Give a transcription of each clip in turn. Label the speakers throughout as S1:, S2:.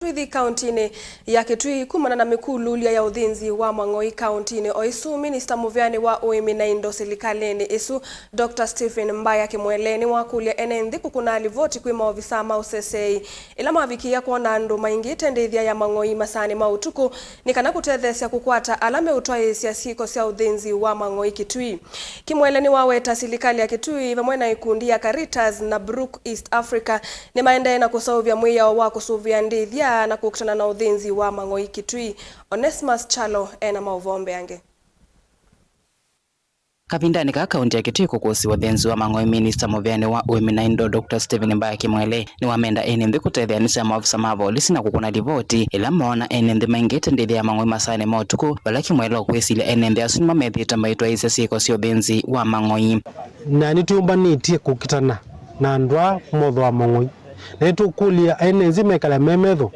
S1: Twithi kauntini ya Kitui kumana na mikuluulya ya uthinzi wa Mang'Oi kauntini oisu Minista muviani wa Uimi na indo silikalini isu Dr. Stephen Mbaya Kimwele niwakulya enenthi kukunaa livoti kwi maovisa ma useseei ila mavikia kuona andu maingite ndithya ya Mang'Oi masaani utuku nikana kutetheesya kukwata ala meutwaisya syiko sya uthinzi wa Mang'Oi Kitui. Kimwele ni waweta silikali ya Kitui vamwe na ikundi ya Caritas na Brook East Africa ni maendae na kusauvya mwiyao wa kusuvya ndithya na kukutana na uthinzi wa Mang'Oi Kitui. Onesmus Chalo ena mauvombe yange.
S2: Kavindani ka kaunti ya Kitui kukusi uthinzi wa Mang'Oi Minista muviani wa Uimi na indo Dr. Stephen Mbaya Kimwele ni wamenda enenthi kutetheesya maovisa ma polisi na kukuna livoti ila maona enenthi maingite ndithya ya Mang'Oi masaani utuku vala Kimwele okwisilia enenthi asu nimamethite meutwaisya syiko sya uthinzi wa Mang'Oi.
S3: Na nitumbanĩtie kukitana na andu a motho wa Mang'Oi na nitukulya enenthi mekala memetho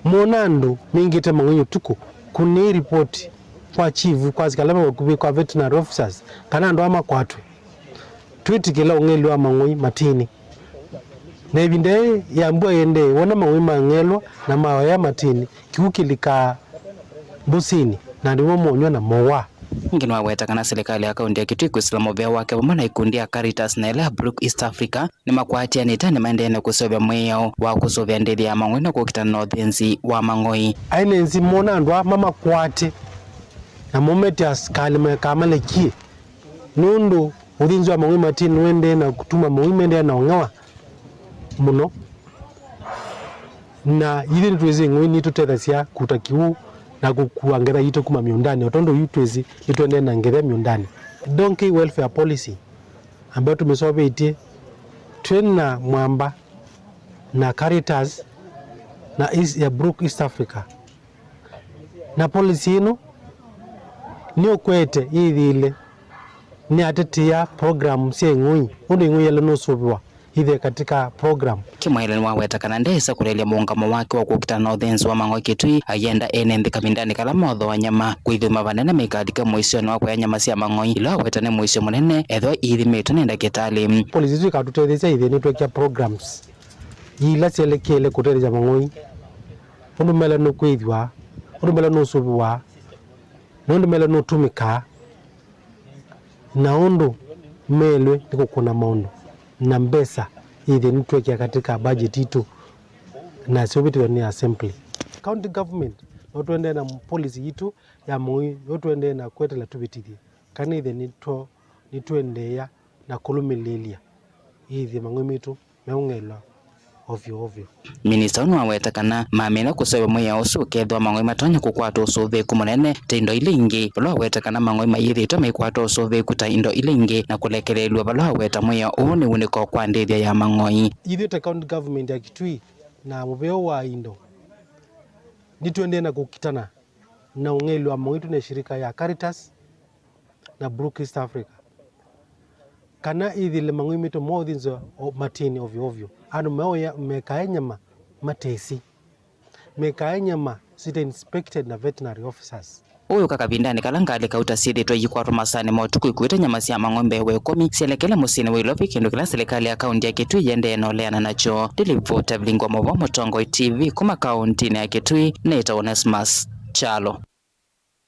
S3: mona andu maingite Mang'Oi utuku kuni report kwa chief kwa zikalama kwa veterinary officers kana andu amakwatwe twitikila ung'eli wa Mang'Oi matini na ibinde yambua yende wona Mang'Oi mang'elwa na mawaya matini kiukilika busini na ndiwo mwonywa na mowa
S2: ngini waweta kana serikali ya kaunti ya Kitui kwisila movia wake vamwe na ikundi ya Caritas na ila Brook East Africa ni makwatia nitani maendeene kusovya mwiyao wa kusovya ndithya ya Mang'Oi na kukitana na uthinzi wa Mang'Oi.
S3: Ainenzi mona andu mama kwate na mometi askali mekamalekie nundu uthinzi wa Mang'Oi matini wende na kutuma Mang'Oi mende na ongawa muno na yithi nitwezi ng'oi nitutetheesya kutakiu na kuangera yito kuma miundani otondo yutwezi nitwende na ngere miundani donkey welfare policy ambayo tumesobetie tena mwamba na Caritas na ya Brook East Africa na policy ino ni okwete yithile ni atetia program cia Ng'oi undu Ng'oi yale no sobiwa hithe katika program.
S2: Kimwele ni waweta kana ndesa kulelia muungamo wake wa kukitana na uthinzi wa Mang'Oi Kitui ayenda enenthi kavindani kala motho wa nyama kwithuma vanene mekadika muisyo wa kwa nyama cia Mang'Oi ila waweta ni muisyo munene ethwa ithimitwe ni ndagitari.
S3: Polisi zwi katutetheesya ithe ni twekia programs ila cielekele kutetheesya Mang'Oi undu mela no kwithwa undu mela no sobiwa undu mela no tumika na undu melwe ni kukuna maundu na mbesa ithe nitwekia katika budget itu na sobitiwe ni assembly. County government notwende na policy itu ya Mang'Oi notwende na kwetela tubitithie kana ithe nitwendeya na kulumililia ithe Mang'Oi mitu meung'elwa ovyo.
S2: Minista onu waweta kana mamina kusovya mwiyao usu kethwa Mang'Oi matonya kukwata usuviku munene ta indo ile ingi vala waweta kana Mang'Oi mayithitwe maikwata usuviku ta indo ile ingi na kulekelelwa vala waweta mwiyao uu ni uniko kwa ndithya ya Mang'Oi.
S3: Ithe ta county government ya Kitui na muveo wa indo nitwende na kukitana na ung'eli wa Mang'Oi na shirika ya Caritas na Brook East Africa kana ithile Mang'Oi mitu mothinzo matini ovyo andu meoya mekae nyama matesi mekae nyama sita inspected na veterinary officers.
S2: Uyu kakavindani kala ngali kauta sithitwe yikwatwa masaani utuku ikuita nyama cia Mang'Oi mbewe 10 cielekele musini wa Ilovi kindu kila serikali ya kaunti ya Kitui yende enoleana nacho. Livoti vilingwa movo Mutongoi TV kuma kauntini ya Kitui nita Onesmus Chalo.